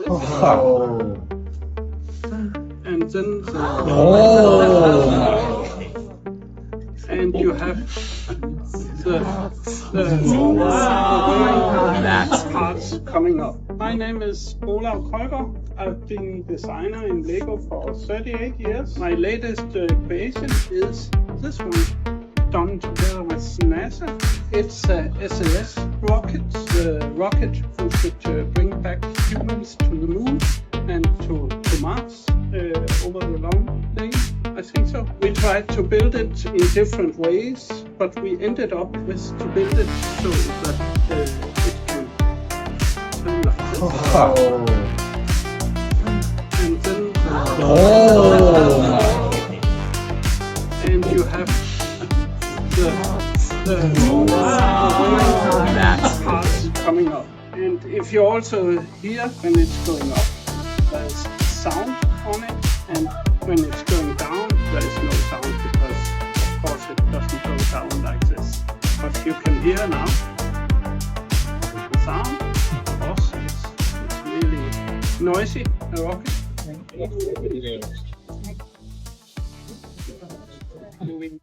Oh. And then Oh. and you have the parts coming up. My name is Olav Krøger. I've been designer in LEGO for 38 years. My latest creation is this one, done together with NASA. It's a SLS rocket, the rocket who should bring back humans to the moon and to Mars over the long lane. I think so. We tried to build it in different ways, but we ended up with to build it so that it can turn like this. Oh. And then Oh. and you have the parts coming up. And if you also hear when it's going up, there's sound on it, and when it's going down, there is no sound because, of course, it doesn't go down like this. But you can hear now the sound. Of course, it's really noisy, a rocket. Moving